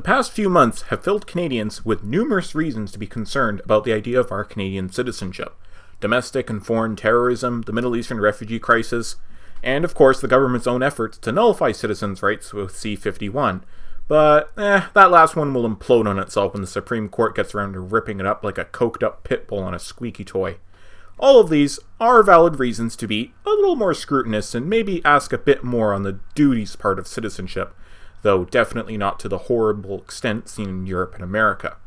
past few months have filled Canadians with numerous reasons to be concerned about the idea of our Canadian citizenship. Domestic and foreign terrorism, the Middle Eastern refugee crisis, and of course the government's own efforts to nullify citizens' rights with C-51. But, that last one will implode on itself when the Supreme Court gets around to ripping it up like a coked up pit bull on a squeaky toy. All of these are valid reasons to be a little more scrutinous and maybe ask a bit more on the duties part of citizenship, though definitely not to the horrible extent seen in Europe and America.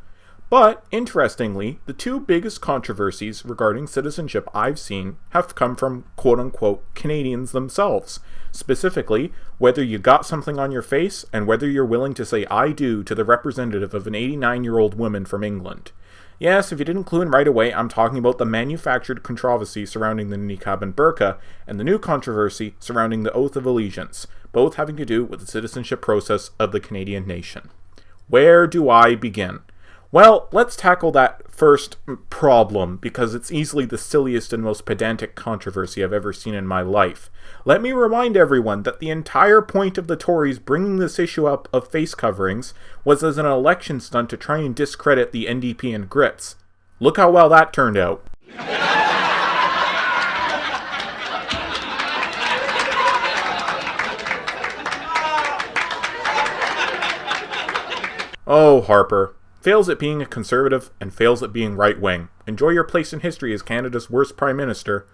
But, interestingly, the two biggest controversies regarding citizenship I've seen have come from quote-unquote Canadians themselves. Specifically, whether you got something on your face and whether you're willing to say I do to the representative of an 89-year-old woman from England. Yes, if you didn't clue in right away, I'm talking about the manufactured controversy surrounding the niqab and burqa, and the new controversy surrounding the Oath of Allegiance, both having to do with the citizenship process of the Canadian nation. Where do I begin? Well, let's tackle that first problem, because it's easily the silliest and most pedantic controversy I've ever seen in my life. Let me remind everyone that the entire point of the Tories bringing this issue up of face coverings was as an election stunt to try and discredit the NDP and Grits. Look how well that turned out. Oh, Harper. Fails at being a conservative and fails at being right-wing. Enjoy your place in history as Canada's worst Prime Minister.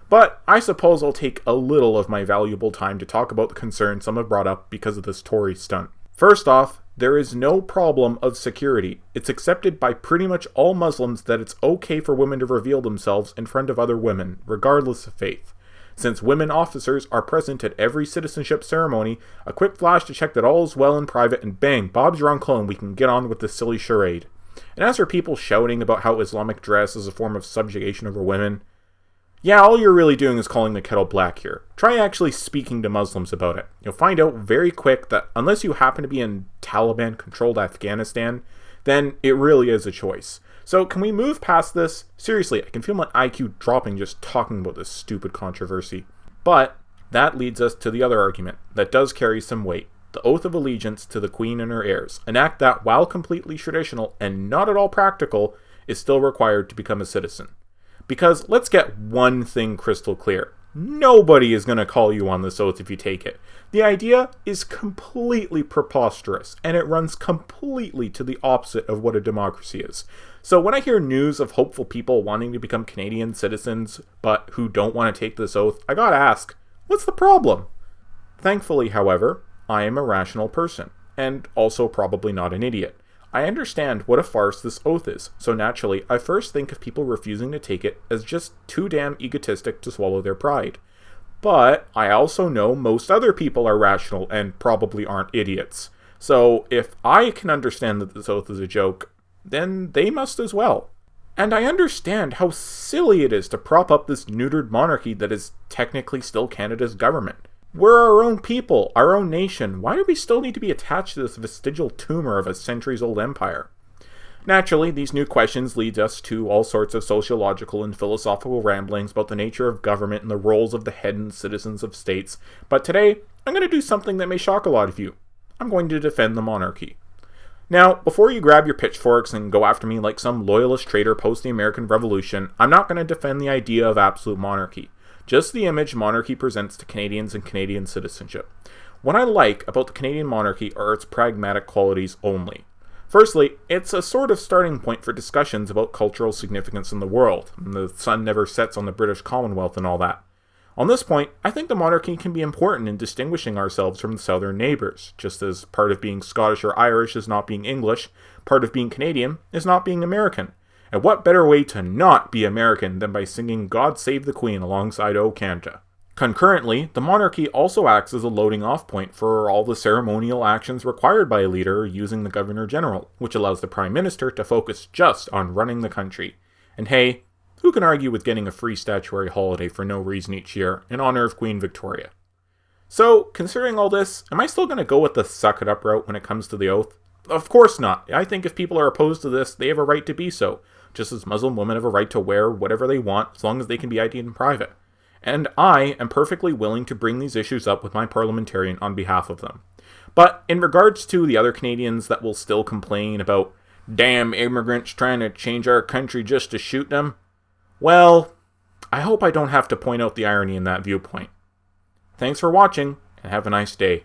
But I suppose I'll take a little of my valuable time to talk about the concerns some have brought up because of this Tory stunt. First off, there is no problem of security. It's accepted by pretty much all Muslims that it's okay for women to reveal themselves in front of other women, regardless of faith. Since women officers are present at every citizenship ceremony, a quick flash to check that all is well in private, and bang, Bob's your uncle and we can get on with this silly charade. And as for people shouting about how Islamic dress is a form of subjugation over women, yeah, all you're really doing is calling the kettle black here. Try actually speaking to Muslims about it. You'll find out very quick that unless you happen to be in Taliban-controlled Afghanistan, then it really is a choice. So can we move past this? Seriously, I can feel my IQ dropping just talking about this stupid controversy. But that leads us to the other argument that does carry some weight. The Oath of Allegiance to the Queen and her heirs. An act that, while completely traditional and not at all practical, is still required to become a citizen. Because let's get one thing crystal clear. Nobody is going to call you on this oath if you take it. The idea is completely preposterous, and it runs completely to the opposite of what a democracy is. So when I hear news of hopeful people wanting to become Canadian citizens, but who don't want to take this oath, I gotta ask, what's the problem? Thankfully, however, I am a rational person, and also probably not an idiot. I understand what a farce this oath is, so naturally, I first think of people refusing to take it as just too damn egotistic to swallow their pride. But I also know most other people are rational and probably aren't idiots. So if I can understand that this oath is a joke, then they must as well. And I understand how silly it is to prop up this neutered monarchy that is technically still Canada's government. We're our own people, our own nation. Why do we still need to be attached to this vestigial tumor of a centuries-old empire? Naturally, these new questions lead us to all sorts of sociological and philosophical ramblings about the nature of government and the roles of the head and citizens of states, but today, I'm going to do something that may shock a lot of you. I'm going to defend the monarchy. Now, before you grab your pitchforks and go after me like some loyalist traitor post the American Revolution, I'm not going to defend the idea of absolute monarchy. Just the image monarchy presents to Canadians and Canadian citizenship. What I like about the Canadian monarchy are its pragmatic qualities only. Firstly, it's a sort of starting point for discussions about cultural significance in the world, and the sun never sets on the British Commonwealth and all that. On this point, I think the monarchy can be important in distinguishing ourselves from the southern neighbours, just as part of being Scottish or Irish is not being English, part of being Canadian is not being American. And what better way to not be American than by singing God Save the Queen alongside O Canada? Concurrently, the monarchy also acts as a loading off point for all the ceremonial actions required by a leader using the Governor-General, which allows the Prime Minister to focus just on running the country. And hey, who can argue with getting a free statutory holiday for no reason each year in honor of Queen Victoria? So, considering all this, am I still going to go with the suck it up route when it comes to the oath? Of course not. I think if people are opposed to this, they have a right to be so, just as Muslim women have a right to wear whatever they want as long as they can be ID'd in private. And I am perfectly willing to bring these issues up with my parliamentarian on behalf of them. But in regards to the other Canadians that will still complain about damn immigrants trying to change our country just to shoot them, well, I hope I don't have to point out the irony in that viewpoint. Thanks for watching, and have a nice day.